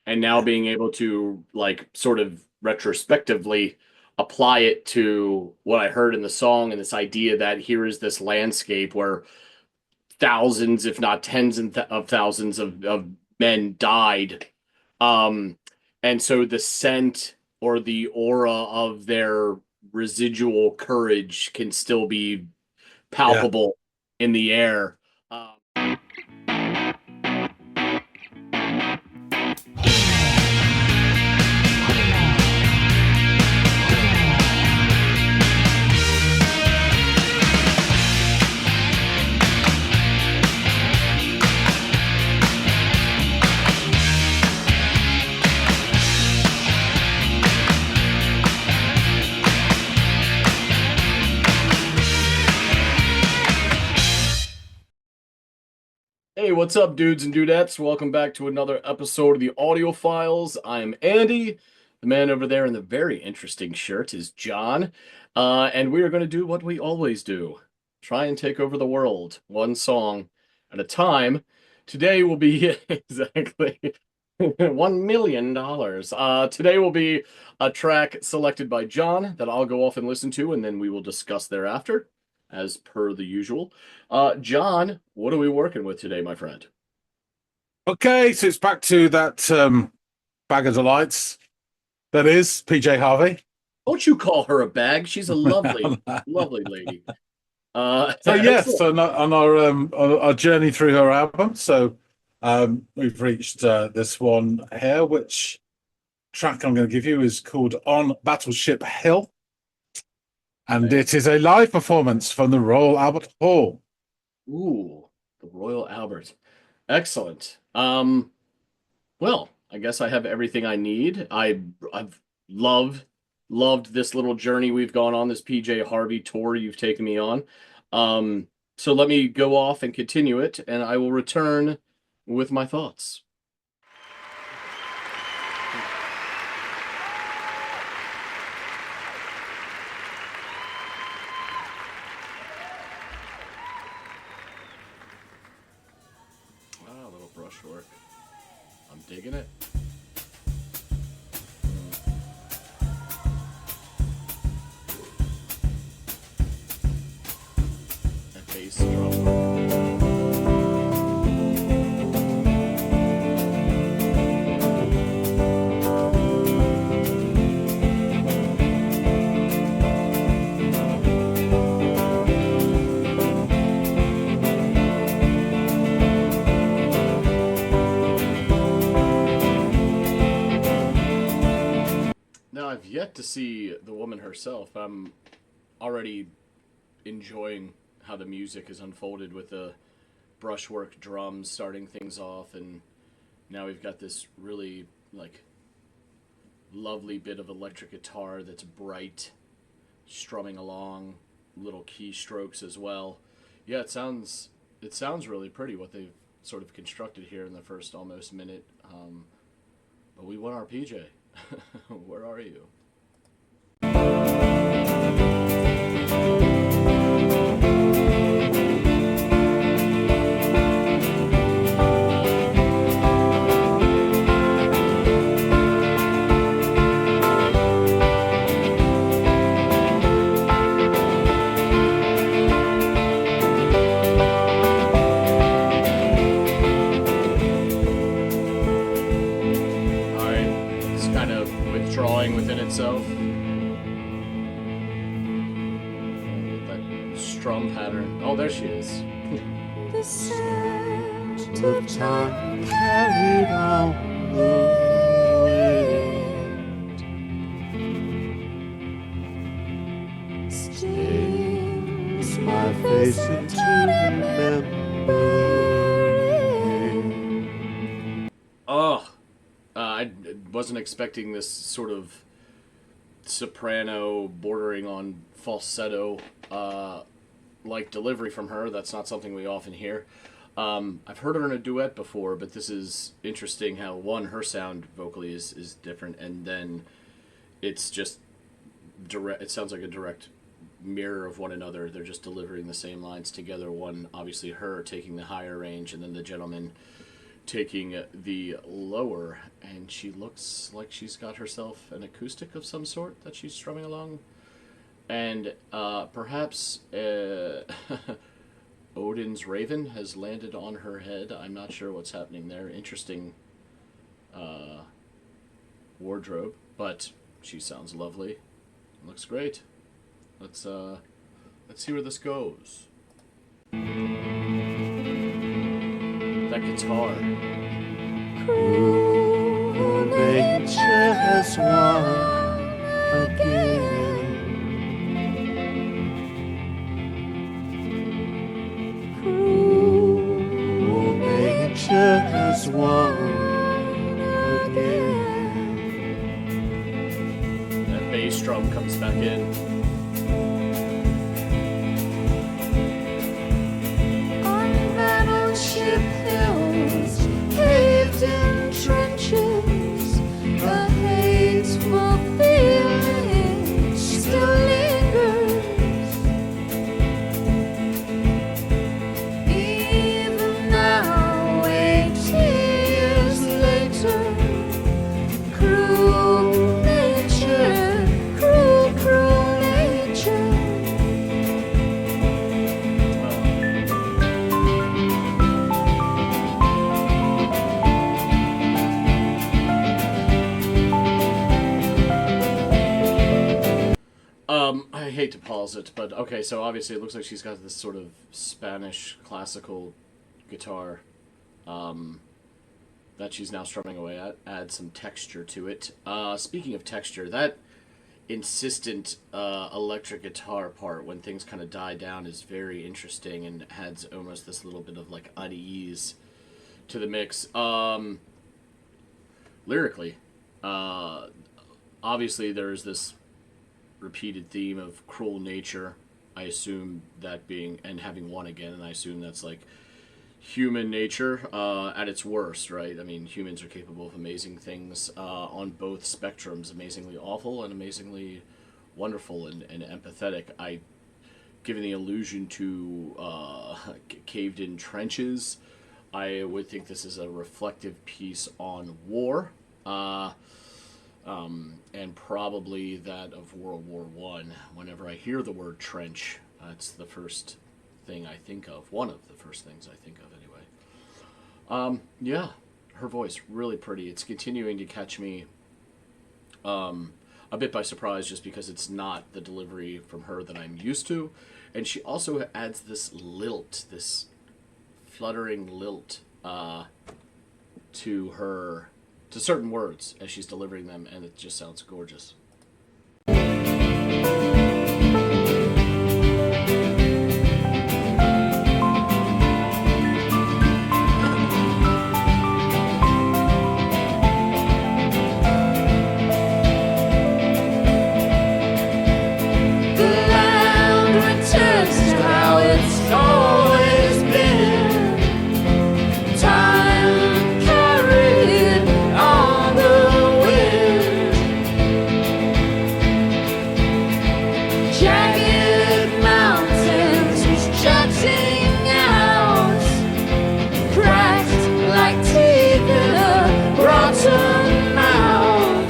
and now being able to like sort of retrospectively apply it to what I heard in the song and this idea that here is this landscape where thousands, if not tens of thousands of men died. Um, and so the scent or the aura of their residual courage can still be Yeah. palpable in the air. Um, Hey, what's up, dudes and dudettes? Welcome back to another episode of the Audiophiles. I'm Andy. The man over there in the very interesting shirt is John. And we are going to do what we always do, try and take over the world, one song at a time. Today will be exactly $1 million. Today will be a track selected by John that I'll go off and listen to, and then we will discuss thereafter, as per the usual. John, what are we working with today, my friend? Okay, so it's back to that bag of delights. That is PJ Harvey. Don't you call her a bag? She's a lovely, lovely lady. So yes, Excellent. on our journey through her album, we've reached this one here. Which track I'm going to give you is called "On Battleship Hill," and Okay. it is a live performance from the Royal Albert Hall. Ooh, the Royal Albert. Excellent. Well, I guess I have everything I need. I've loved this little journey we've gone on, this PJ Harvey tour you've taken me on. So let me go off and continue it, and I will return with my thoughts. Ah, a little brushwork. I'm digging it. That bass drum work. Now, I've yet to see the woman herself. I'm already enjoying how the music is unfolded with the brushwork drums starting things off, and now we've got this really like lovely bit of electric guitar that's bright, strumming along, little keystrokes as well. Yeah, it sounds really pretty what they've sort of constructed here in the first almost minute. But we want our PJ. Where are you? All right, it's kind of withdrawing within itself. That strum pattern. Oh, there she is. The scent of time carried on the wind stings my face into remembering. Oh, I wasn't expecting this sort of soprano bordering on falsetto like delivery from her. That's not something we often hear. I've heard her in a duet before, but this is interesting how one, her sound vocally is different, and then it's just direct. It sounds like a direct mirror of one another. They're just delivering the same lines together. One, obviously, her taking the higher range, and then the gentleman taking the lower, and she looks like she's got herself an acoustic of some sort that she's strumming along. And perhaps Odin's raven has landed on her head. I'm not sure what's happening there. Interesting wardrobe, but she sounds lovely. Looks great. Let's see where this goes. That guitar. Cruel nature has won again. Cruel nature has won again. That bass drum comes back in. On battleship hills, caved in trenches, the hateful feeling still lingers. Even now, 80 years later, cruel nature, cruel nature. I hate to pause it, but okay, so obviously it looks like she's got this sort of Spanish classical guitar that she's now strumming away at. Add some texture to it. Speaking of texture, that insistent electric guitar part when things kind of die down is very interesting and adds almost this little bit of like unease to the mix. Lyrically, obviously there's this repeated theme of cruel nature. I assume that being, and having won again, and I assume that's like human nature at its worst, right? I mean, humans are capable of amazing things on both spectrums, amazingly awful and amazingly wonderful and empathetic. Given the allusion to caved-in trenches, I would think this is a reflective piece on war. And probably that of World War One. Whenever I hear the word trench, that's the first thing I think of. One of the first things I think of, anyway. Yeah, her voice, really pretty. It's continuing to catch me a bit by surprise just because it's not the delivery from her that I'm used to. And she also adds this lilt, this fluttering lilt to certain words as she's delivering them, and it just sounds gorgeous. The land returns to how it's always been. Time carried on the wind. Jagged mountains jutting out, cracked like teeth in a rotten mouth.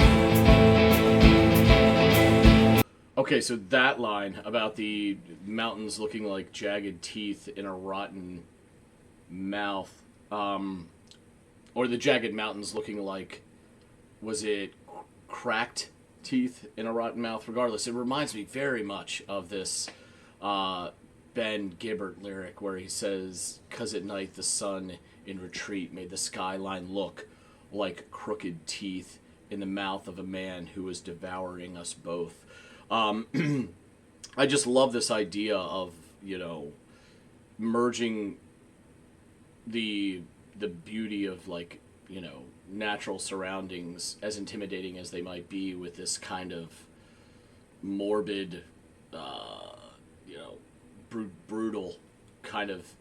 Okay, so that line about the mountains looking like jagged teeth in a rotten mouth, or the jagged mountains looking like, was it cracked teeth in a rotten mouth? Regardless, it reminds me very much of this Ben Gibbard lyric where he says, "'Cause at night the sun in retreat made the skyline look like crooked teeth in the mouth of a man who was devouring us both." I just love this idea of, merging the beauty of, like, natural surroundings, as intimidating as they might be, with this kind of morbid, brutal kind of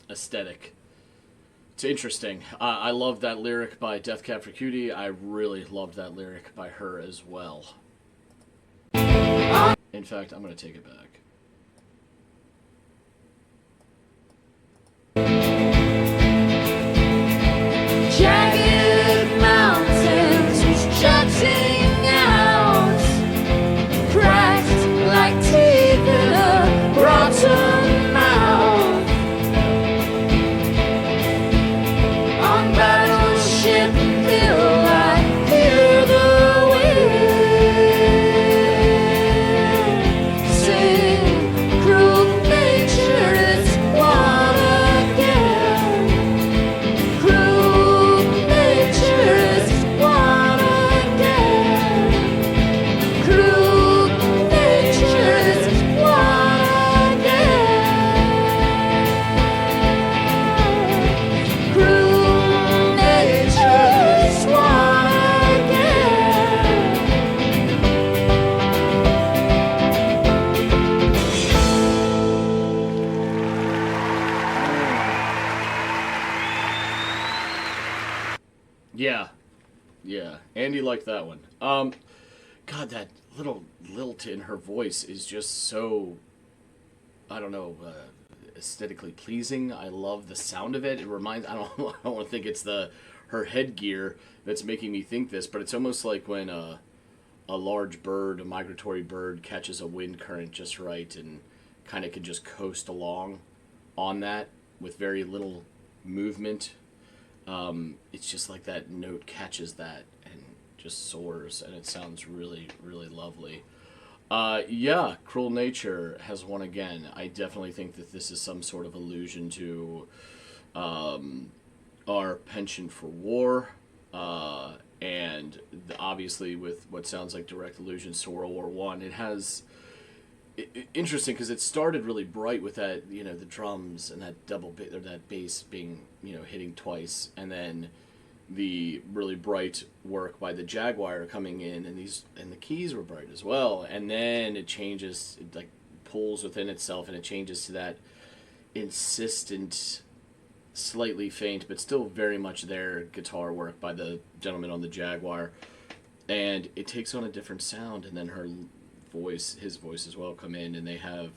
aesthetic. It's interesting. I love that lyric by Death Cab for Cutie. I really loved that lyric by her as well. In fact, I'm going to take it back. Yeah, yeah. Andy liked that one. God, that little lilt in her voice is just so, I don't know, aesthetically pleasing. I love the sound of it. It reminds, I don't, I don't want to think it's the her headgear that's making me think this, but it's almost like when a large bird, a migratory bird, catches a wind current just right and kind of can just coast along on that with very little movement. It's just like that note catches that and just soars, and it sounds really, really lovely. Yeah, Cruel Nature has won again. I definitely think that this is some sort of allusion to our penchant for war, and obviously with what sounds like direct allusions to World War One. It has interesting because it started really bright with that, the drums and that double bit or that bass being, hitting twice, and then the really bright work by the Jaguar coming in, and the keys were bright as well, and then it changes, it like pulls within itself, and it changes to that insistent, slightly faint but still very much there guitar work by the gentleman on the Jaguar, and it takes on a different sound, and then his voice as well come in, and they have,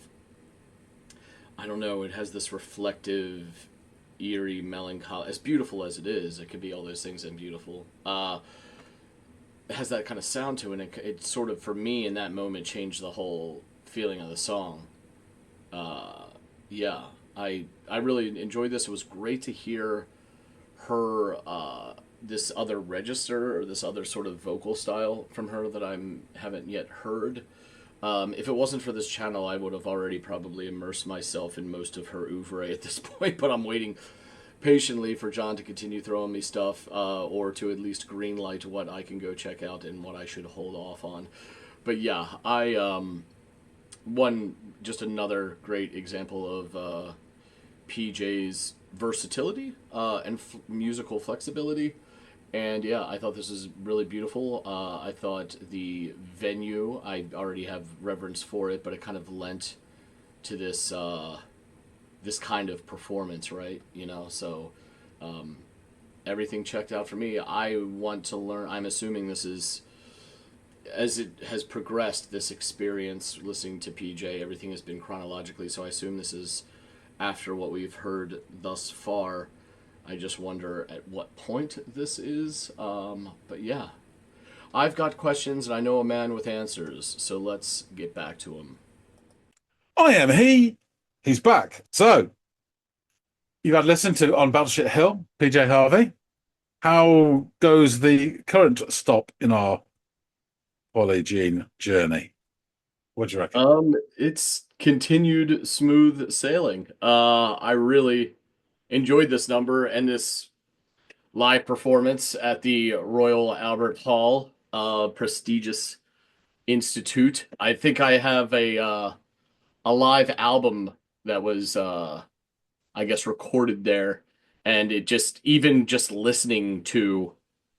I don't know, it has this reflective, eerie, melancholy, as beautiful as it is, it could be all those things and beautiful, it has that kind of sound to it, and it sort of, for me, in that moment, changed the whole feeling of the song. Yeah, I really enjoyed this. It was great to hear her, this other register, or this other sort of vocal style from her that haven't yet heard. If it wasn't for this channel, I would have already probably immersed myself in most of her oeuvre at this point, but I'm waiting patiently for John to continue throwing me stuff, or to at least greenlight what I can go check out and what I should hold off on. But yeah, just another great example of PJ's versatility, and musical flexibility. And yeah, I thought this was really beautiful. I thought the venue, I already have reverence for it, but it kind of lent to this kind of performance, right? So everything checked out for me. I want to learn. I'm assuming this is, as it has progressed, this experience listening to PJ, everything has been chronologically. So I assume this is after what we've heard thus far. I just wonder at what point this is. But yeah, I've got questions and I know a man with answers. So let's get back to him. I am he. He's back. So you've had listened to On Battleship Hill, PJ Harvey. How goes the current stop in our Polygene journey? What do you reckon? It's continued smooth sailing. I really enjoyed this number and this live performance at the Royal Albert Hall, prestigious institute. I think I have a live album that was, I guess, recorded there, and it just, even just listening to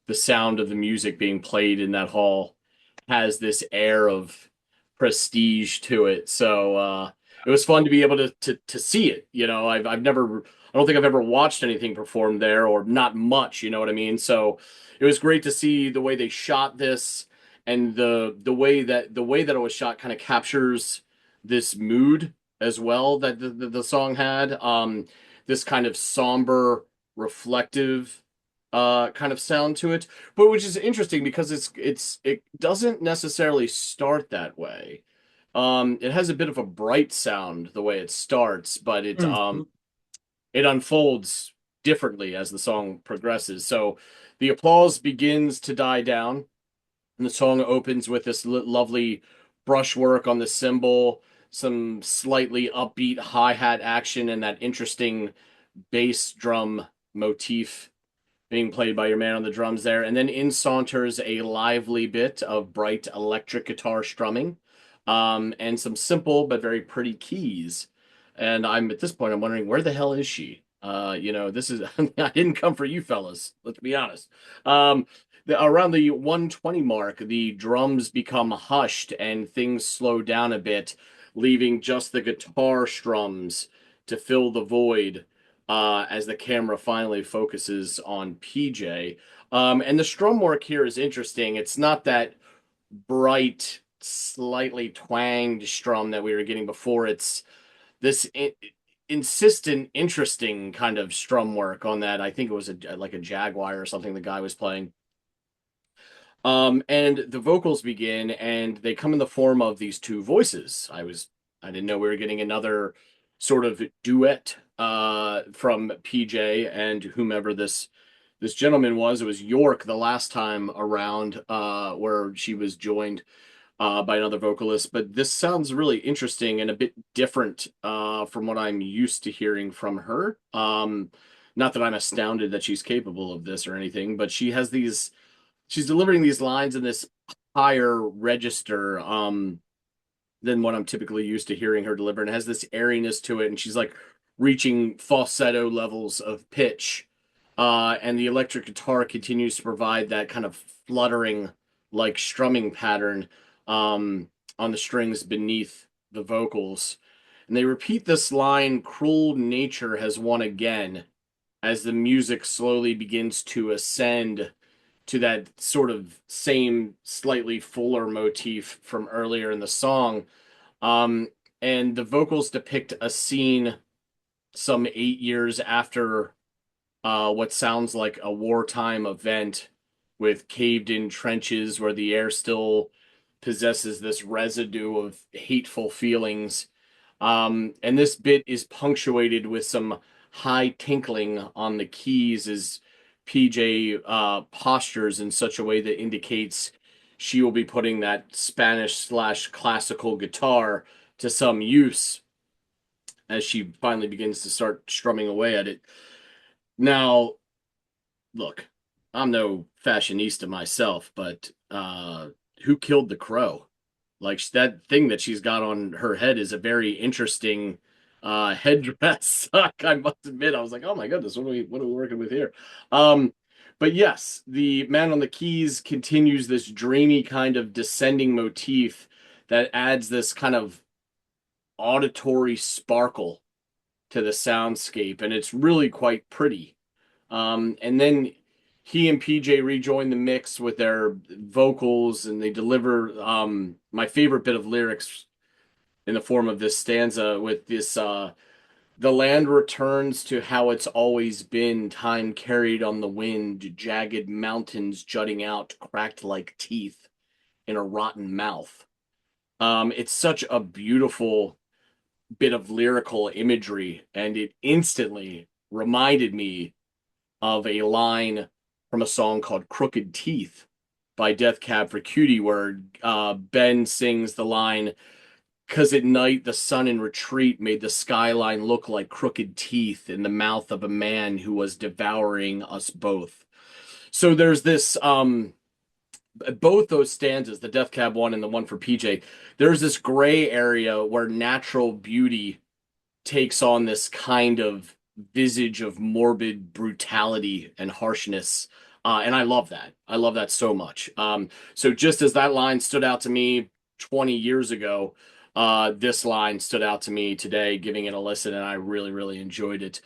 the sound of the music being played in that hall has this air of prestige to it. So it was fun to be able to see it. I've never, I don't think I've ever watched anything performed there, or not much. You know what I mean? So it was great to see the way they shot this, and the way that it was shot kind of captures this mood as well that the song had. This kind of somber, reflective kind of sound to it, but which is interesting because it doesn't necessarily start that way. It has a bit of a bright sound the way it starts, but it unfolds differently as the song progresses. So the applause begins to die down, and the song opens with this lovely brushwork on the cymbal, some slightly upbeat hi-hat action, and that interesting bass drum motif being played by your man on the drums there. And then in saunters a lively bit of bright electric guitar strumming, and some simple but very pretty keys. And at this point, I'm wondering, where the hell is she? This is, I didn't come for you fellas, let's be honest. Around the 120 mark, the drums become hushed and things slow down a bit, leaving just the guitar strums to fill the void. as the camera finally focuses on PJ. And the strum work here is interesting. It's not that bright, slightly twanged strum that we were getting before. It's this insistent, interesting kind of strum work on that. I think it was like a Jaguar or something the guy was playing. And the vocals begin, and they come in the form of these two voices. I didn't know we were getting another sort of duet from PJ and whomever this gentleman was. It was York the last time around, where she was joined by another vocalist. But this sounds really interesting and a bit different from what I'm used to hearing from her. Not that I'm astounded that she's capable of this or anything, but she's delivering these lines in this higher register than what I'm typically used to hearing her deliver, and it has this airiness to it, and she's like reaching falsetto levels of pitch. And the electric guitar continues to provide that kind of fluttering, like strumming pattern on the strings beneath the vocals. And they repeat this line, "Cruel nature has won again," as the music slowly begins to ascend to that sort of same slightly fuller motif from earlier in the song. And the vocals depict a scene some 8 years after what sounds like a wartime event, with caved in trenches where the air still possesses this residue of hateful feelings. And this bit is punctuated with some high tinkling on the keys as PJ postures in such a way that indicates she will be putting that Spanish/classical guitar to some use as she finally begins to start strumming away at it. Now, look, I'm no fashionista myself, but who killed the crow? Like, that thing that she's got on her head is a very interesting headdress. I must admit, I was like, oh my goodness, what are we working with here? But yes, the man on the keys continues this dreamy kind of descending motif that adds this kind of auditory sparkle to the soundscape, and it's really quite pretty. And then he and PJ rejoin the mix with their vocals, and they deliver my favorite bit of lyrics in the form of this stanza with this "The land returns to how it's always been, time carried on the wind, jagged mountains jutting out, cracked like teeth in a rotten mouth." It's such a beautiful bit of lyrical imagery, and it instantly reminded me of a line from a song called "Crooked Teeth" by Death Cab for Cutie, where Ben sings the line, "'Cause at night the sun in retreat made the skyline look like crooked teeth in the mouth of a man who was devouring us both." So there's this both those stanzas, the Death Cab one and the one for PJ, there's this gray area where natural beauty takes on this kind of visage of morbid brutality and harshness. And I love that. I love that so much. So just as that line stood out to me 20 years ago, this line stood out to me today, giving it a listen, and I really, really enjoyed it.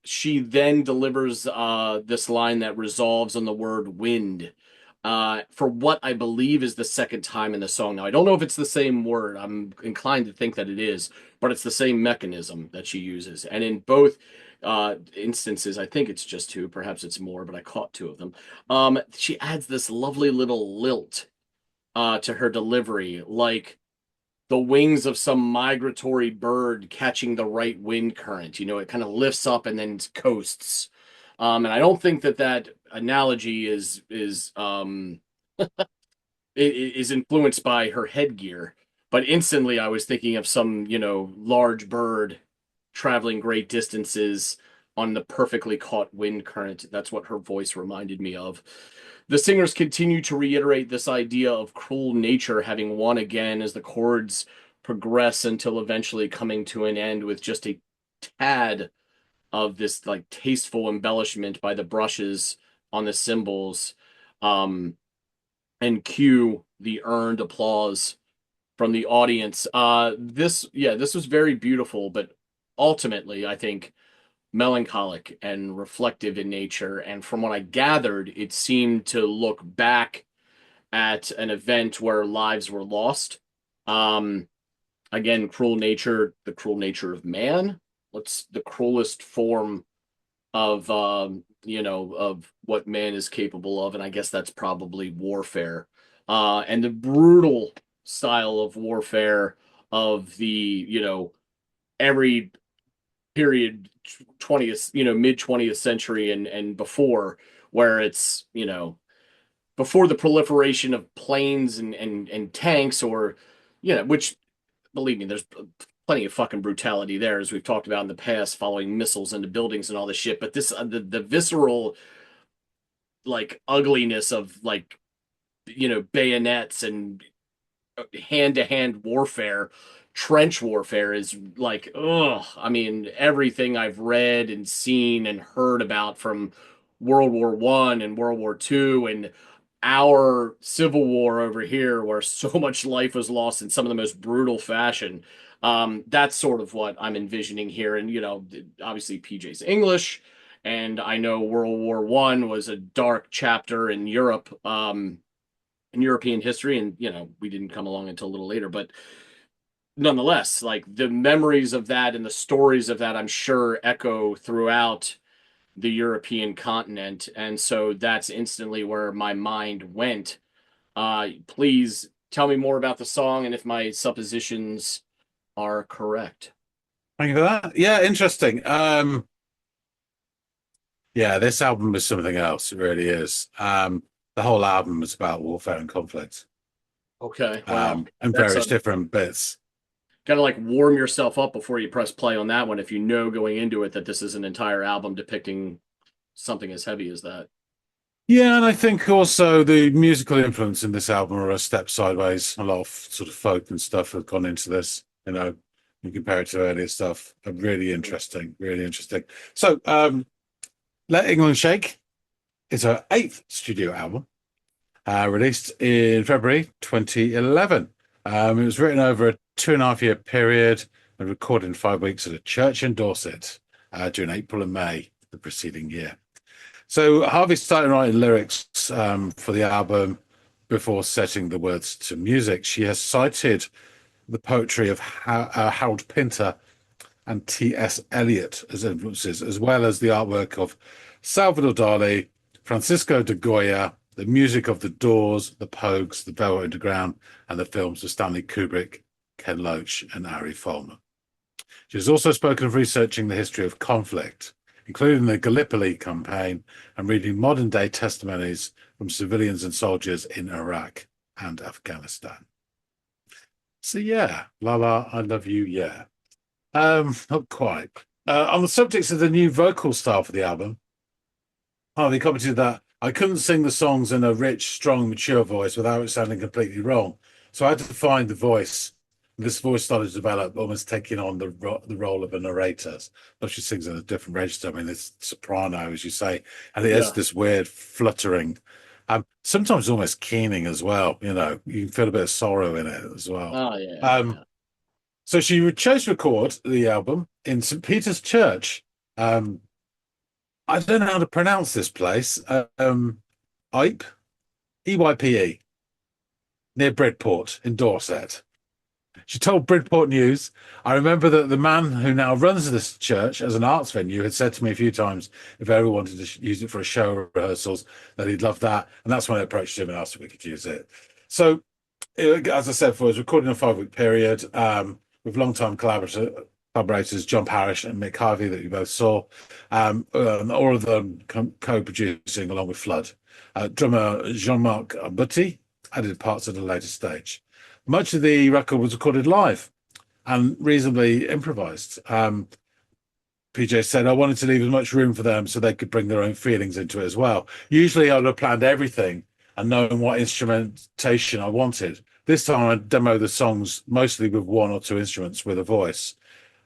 She then delivers this line that resolves on the word "wind," for what I believe is the second time in the song. Now, I don't know if it's the same word. I'm inclined to think that it is, but it's the same mechanism that she uses. And in both instances, I think it's just two, perhaps it's more, but I caught two of them. She adds this lovely little lilt to her delivery, like the wings of some migratory bird catching the right wind current. You know, it kind of lifts up and then coasts. And I don't think that analogy is influenced by her headgear, but instantly I was thinking of some, large bird traveling great distances on the perfectly caught wind current. That's what her voice reminded me of. The singers continue to reiterate this idea of cruel nature having won again as the chords progress until eventually coming to an end with just a tad of this like tasteful embellishment by the brushes on the cymbals, and cue the earned applause from the audience. This was very beautiful, but ultimately, I think melancholic and reflective in nature. And from what I gathered, it seemed to look back at an event where lives were lost. Um, Again, cruel nature, the cruel nature of man. What's the cruelest form of of what man is capable of, and I guess that's probably warfare. And the brutal style of warfare of the, every period 20th, mid 20th century and before, where it's, before the proliferation of planes and tanks, or which, believe me, there's plenty of fucking brutality there, as we've talked about in the past, following missiles into buildings and all this shit. But this, the visceral, like, ugliness of, like, bayonets and hand-to-hand warfare, trench warfare, is like, ugh. I mean, everything I've read and seen and heard about from World War One and World War Two, and our Civil War over here, where so much life was lost in some of the most brutal fashion. That's sort of what I'm envisioning here. And, obviously PJ's English, and I know World War One was a dark chapter in Europe, in European history, and, we didn't come along until a little later, but nonetheless, like, the memories of that and the stories of that, I'm sure, echo throughout the European continent. And so that's instantly where my mind went. Please tell me more about the song and if my suppositions are correct. Thank you for that. Yeah, interesting. Yeah, this album is something else. It really is. The whole album is about warfare and conflict. Okay. Wow. And various different bits. Got to, like, warm yourself up before you press play on that one, if you know going into it that this is an entire album depicting something as heavy as that. Yeah, and I think also the musical influence in this album are a step sideways. A lot of sort of folk and stuff have gone into this, you compare it to earlier stuff. Really interesting, really interesting. So, Let England Shake is her 8th studio album, released in February 2011. It was written over a 2.5-year period and recorded in 5 weeks at a church in Dorset during April and May the preceding year. So Harvey started writing lyrics for the album before setting the words to music. She has cited the poetry of Harold Pinter and T.S. Eliot as influences, as well as the artwork of Salvador Dali, Francisco de Goya, the music of The Doors, The Pogues, The Velvet Underground, and the films of Stanley Kubrick, Ken Loach, and Ari Folman. She has also spoken of researching the history of conflict, including the Gallipoli campaign, and reading modern-day testimonies from civilians and soldiers in Iraq and Afghanistan. So yeah, La La, I Love You, yeah. Not quite. On the subjects of the new vocal style for the album, Harvey commented that I couldn't sing the songs in a rich, strong, mature voice without it sounding completely wrong. So I had to find the voice. This voice started to develop, almost taking on the role of a narrator. But she sings in a different register. I mean, it's soprano, as you say, and it has this weird fluttering, sometimes almost keening as well. You can feel a bit of sorrow in it as well. Oh yeah. So she chose to record the album in St. Peter's Church. I don't know how to pronounce this place. Eype, Eype, near Bridport in Dorset. She told Bridport News, I remember that the man who now runs this church as an arts venue had said to me a few times if I ever wanted to use it for a show rehearsals, that he'd love that. And that's when I approached him and asked if we could use it. So, as I said before, it was recorded in a 5-week period with long-time collaborators John Parrish and Mick Harvey that you both saw, all of them co-producing along with Flood. Drummer Jean-Marc Butti added parts at a later stage. Much of the record was recorded live and reasonably improvised. PJ said, I wanted to leave as much room for them so they could bring their own feelings into it as well. Usually I would have planned everything and known what instrumentation I wanted. This time I demoed the songs mostly with 1 or 2 instruments with a voice.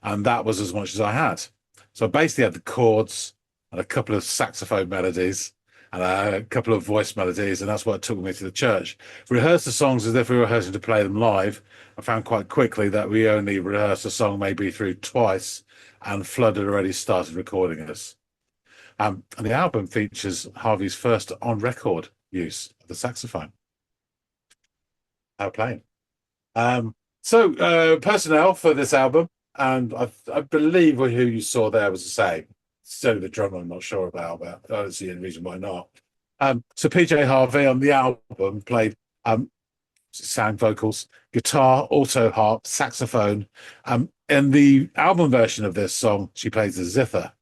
And that was as much as I had. So I basically had the chords and a couple of saxophone melodies and a couple of voice melodies, and that's what took me to the church. Rehearsed the songs as if we were rehearsing to play them live. I found quite quickly that we only rehearsed a song maybe through twice, and Flood had already started recording us. And the album features Harvey's first on-record use of the saxophone. How playing. Personnel for this album, and I believe who you saw there was the same. So the drummer, I'm not sure about, but I don't see any reason why not. So PJ Harvey on the album played sang vocals, guitar, alto harp, saxophone. In the album version of this song, she plays the zither.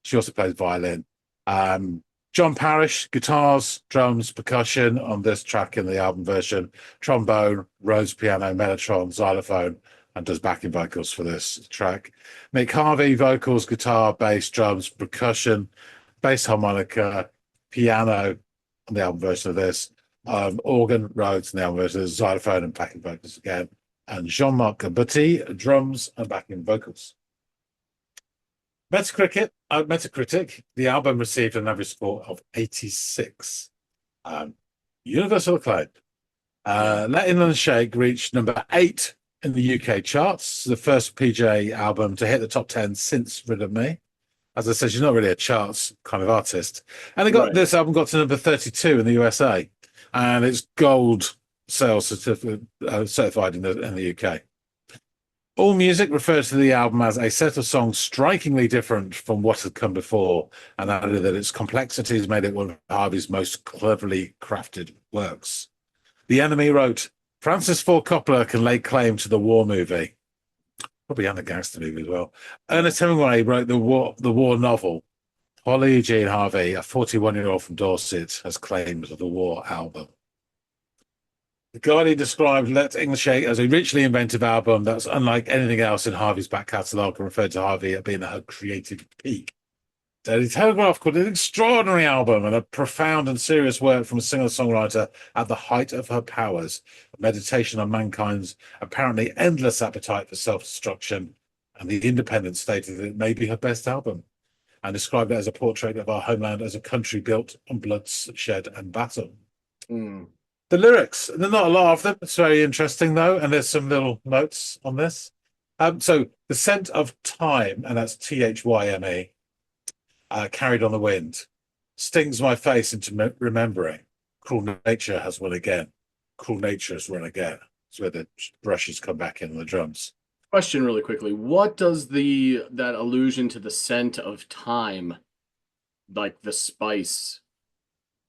She also plays violin. John Parrish, guitars, drums, percussion on this track in the album version, trombone, Rhodes piano, mellotron, xylophone, and does backing vocals for this track. Mick Harvey, vocals, guitar, bass, drums, percussion, bass harmonica, piano on the album version of this, organ, Rhodes on the album version of this, xylophone and backing vocals again, and Jean-Marc Gabutti, drums and backing vocals. Metacritic, the album received an average score of 86. Universal acclaim. Let Inland Shake reached number 8 in the UK charts, the first PJ album to hit the top 10 since Rid of Me. As I said, she's not really a charts kind of artist. And this album got to number 32 in the USA, and it's gold sales certified in the UK. All Music refers to the album as a set of songs strikingly different from what had come before, and added that its complexities made it one of Harvey's most cleverly crafted works. The Enemy wrote, Francis Ford Coppola can lay claim to the war movie, probably and the gangster movie as well. Ernest Hemingway wrote the war novel. Holly Jean Harvey, a 41-year-old from Dorset, has claimed the war album. The Guardian described Let English Shake as a richly inventive album that's unlike anything else in Harvey's back catalogue, and referred to Harvey as being at her creative peak. Daily Telegraph called it an extraordinary album and a profound and serious work from a singer-songwriter at the height of her powers, a meditation on mankind's apparently endless appetite for self-destruction, and the Independent stated that it may be her best album, and described it as a portrait of our homeland as a country built on bloodshed and battle. The lyrics, there's not a lot of them. It's very interesting, though, and there's some little notes on this. So, the scent of time, and that's THYME, carried on the wind, stings my face into remembering. Cruel nature has won again. Cruel nature has won again. It's where the brushes come back in on the drums. Question really quickly. What does that allusion to the scent of time, like the spice,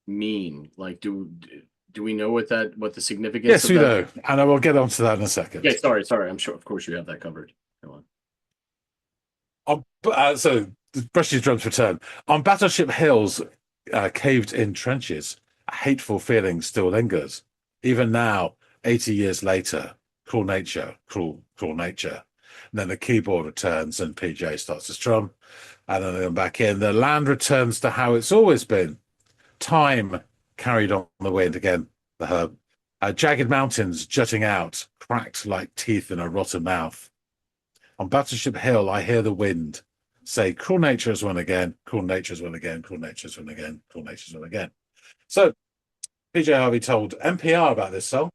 mean? Like, do we know what the significance? Yes, of we that? do, and I will get onto that in a second. Okay, sorry. I'm sure, of course, you have that covered. Go on. So the brushes drums return on Battleship Hill's caved-in trenches. A hateful feeling still lingers, even now, 80 years later. Cruel nature, cruel nature. And then the keyboard returns, and PJ starts to strum, and then they come back in. The land returns to how it's always been. Time carried on the wind again, the herb. Jagged mountains jutting out, cracked like teeth in a rotten mouth. On Battleship Hill, I hear the wind say, cruel nature has won again, cruel nature has won again, cruel nature has won again, cruel nature has won again. So, PJ Harvey told NPR about this song.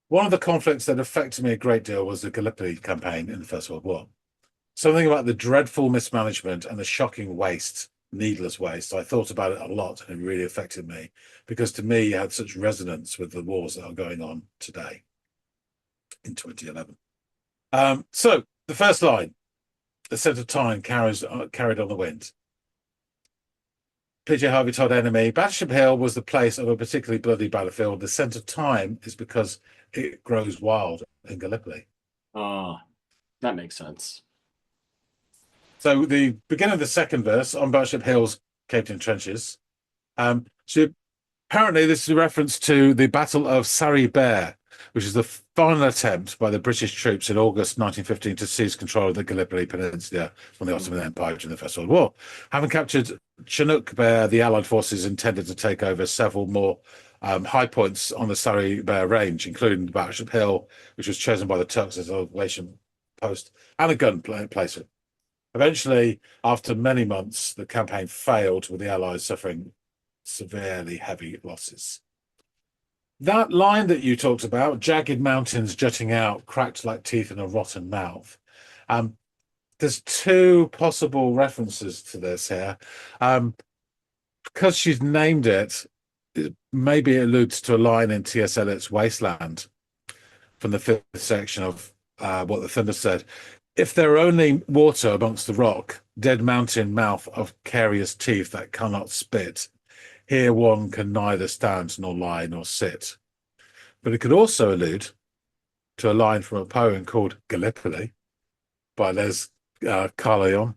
One of the conflicts that affected me a great deal was the Gallipoli campaign in the First World War. Something about the dreadful mismanagement and the shocking waste, needless waste. I thought about it a lot, and it really affected me, because to me it had such resonance with the wars that are going on today in 2011. So the first line, the scent of time carried on the wind. PJ Harvey told Enemy, Battleship Hill was the place of a particularly bloody battlefield. The scent of time is because it grows wild in Gallipoli. That makes sense. So the beginning of the second verse on Battleship Hill's caved-in trenches. So apparently this is a reference to the Battle of Sarri Bear, which is the final attempt by the British troops in August 1915 to seize control of the Gallipoli Peninsula from the Ottoman Empire during the First World War. Having captured Chinook Bear, the Allied forces intended to take over several more high points on the Sarri Bear range, including the Battleship Hill, which was chosen by the Turks as an observation post, and a gun placement. Eventually, after many months, the campaign failed, with the Allies suffering severely heavy losses. That line that you talked about, jagged mountains jutting out, cracked like teeth in a rotten mouth. There's two possible references to this here. Because she's named it, maybe it alludes to a line in T.S. Eliot's Wasteland from the 5th section of What the Thunder Said. If there are only water amongst the rock, dead mountain mouth of carious teeth that cannot spit, here one can neither stand nor lie nor sit. But it could also allude to a line from a poem called Gallipoli by Les Carleon.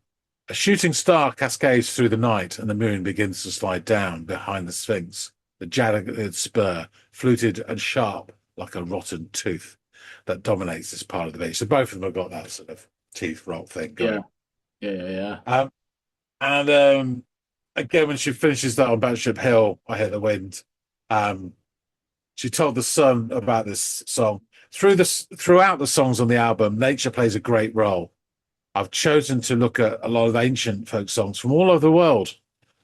A shooting star cascades through the night, and the moon begins to slide down behind the Sphinx, the jagged spur, fluted and sharp like a rotten tooth that dominates this part of the beach. So both of them have got that sort of teeth rock thing going. Yeah. And again, when she finishes that on Battleship Hill, I Hear the Wind, she told the Sun about this song. Throughout the songs on the album, nature plays a great role. I've chosen to look at a lot of ancient folk songs from all over the world,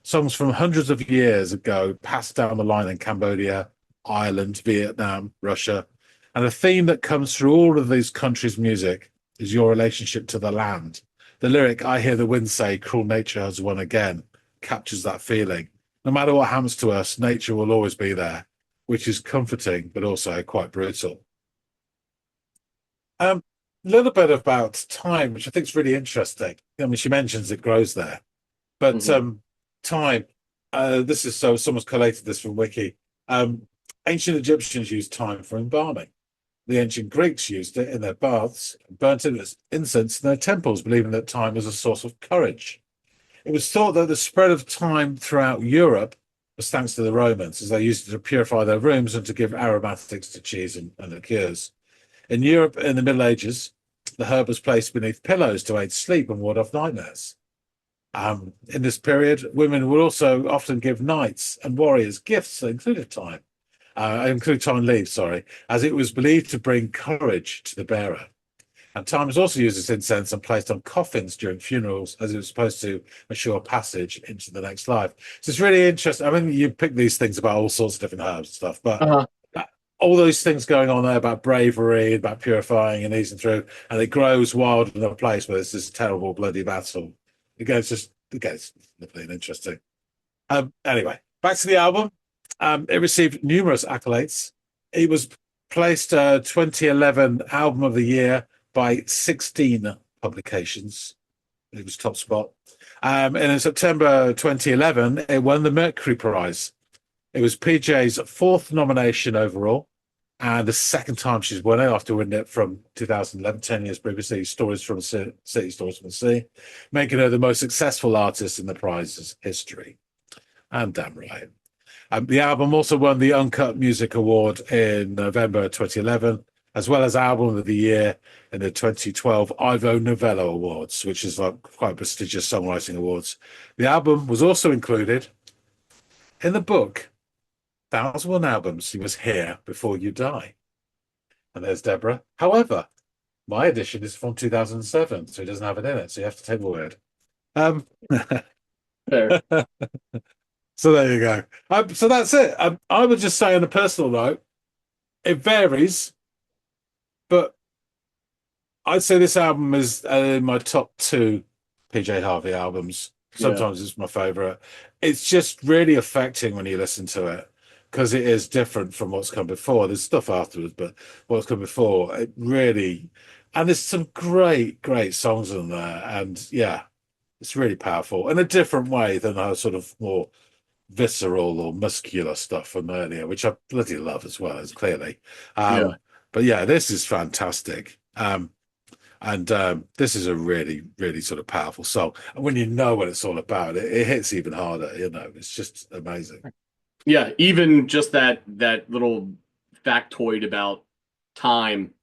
songs from hundreds of years ago, passed down the line in Cambodia, Ireland, Vietnam, Russia. And a theme that comes through all of these countries' music is your relationship to the land. The lyric, I hear the wind say, cruel nature has won again, captures that feeling. No matter what happens to us, nature will always be there, which is comforting, but also quite brutal. A little bit about time, which I think is really interesting. I mean, she mentions it grows there, but time. This is someone's collated this from Wiki. Ancient Egyptians used time for embalming. The ancient Greeks used it in their baths, burnt it as incense in their temples, believing that time was a source of courage. It was thought that the spread of time throughout Europe was thanks to the Romans, as they used it to purify their rooms and to give aromatics to cheese and liqueurs. In Europe in the Middle Ages, the herb was placed beneath pillows to aid sleep and ward off nightmares. In this period, women would also often give knights and warriors gifts that included time. Leaves, as it was believed to bring courage to the bearer. And time was also used as incense and placed on coffins during funerals, as it was supposed to assure passage into the next life. So it's really interesting. I mean, you pick these things about all sorts of different herbs and stuff, but all those things going on there about bravery, about purifying and easing through, and it grows wild in a place where there's this terrible bloody battle. It's lovely and interesting. Anyway, back to the album. It received numerous accolades. It was placed 2011 Album of the Year by 16 publications. It was top spot. And in September 2011, it won the Mercury Prize. It was PJ's 4th nomination overall, and the 2nd time she's won it after winning it from 2011, 10 years previously, Stories from the Sea, Stories from the Sea, making her the most successful artist in the prize's history. And damn right. The album also won the Uncut Music Award in November 2011, as well as Album of the Year in the 2012 Ivo Novello Awards, which is like quite prestigious songwriting awards. The album was also included in the book 1,001 Albums You Must Hear Before You Die. And there's Deborah. However, my edition is from 2007, so it doesn't have it in it, so you have to take my word. Fair. So there you go. So that's it. I would just say on a personal note, it varies, but I'd say this album is in my top 2 PJ Harvey albums. Sometimes it's my favorite. It's just really affecting when you listen to it because it is different from what's come before. There's stuff afterwards, but what's come before, it really, and there's some great songs in there. And yeah, it's really powerful in a different way than her sort of more visceral or muscular stuff from earlier, which I bloody love as well, as clearly. But yeah, this is fantastic. And this is a really sort of powerful song. And when you know what it's all about, it hits even harder. It's just amazing. Yeah, even just that little factoid about time,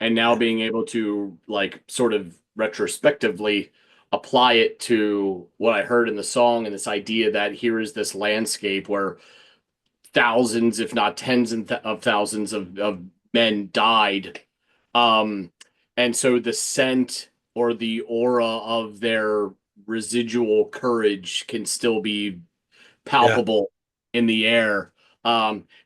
and now being able to like sort of retrospectively apply it to what I heard in the song, and this idea that here is this landscape where thousands, if not tens of thousands of men died. And so the scent or the aura of their residual courage can still be palpable in the air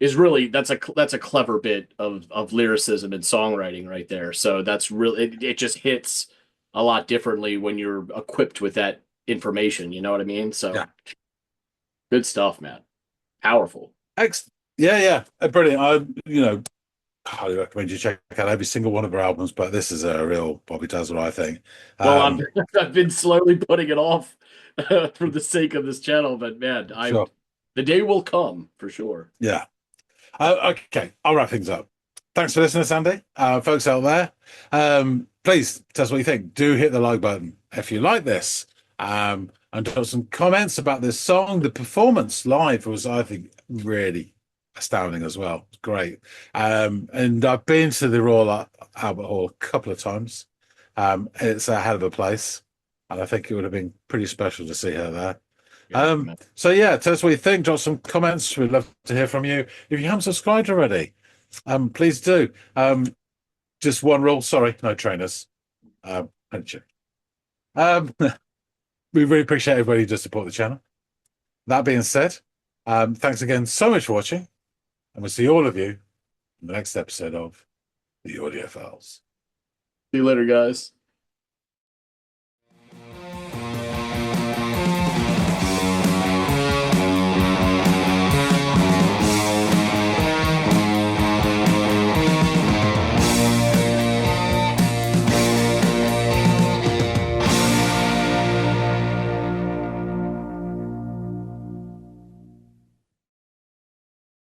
is really that's a clever bit of lyricism and songwriting right there. So that's really it just hits a lot differently when you're equipped with that information. You know what I mean? So Yeah. good stuff, man. Powerful. Yeah, brilliant. Highly recommend you check out every single one of her albums, but this is a real Bobby Dazzler, I think. Well, I've been slowly putting it off for the sake of this channel, but man, Sure. the day will come for sure. Yeah. Okay, I'll wrap things up. Thanks for listening, Sandy. Folks out there, please tell us what you think. Do hit the like button if you like this. And drop some comments about this song. The performance live was, I think, really astounding as well. It's great. And I've been to the Royal Albert Hall a couple of times. It's a hell of a place. And I think it would have been pretty special to see her there. Yeah, So yeah, tell us what you think. Drop some comments. We'd love to hear from you. If you haven't subscribed already, please do. Just one rule. Sorry, no trainers. We really appreciate everybody who does support the channel. That being said, thanks again so much for watching, and we'll see all of you in the next episode of the Audiophiles. See you later, guys.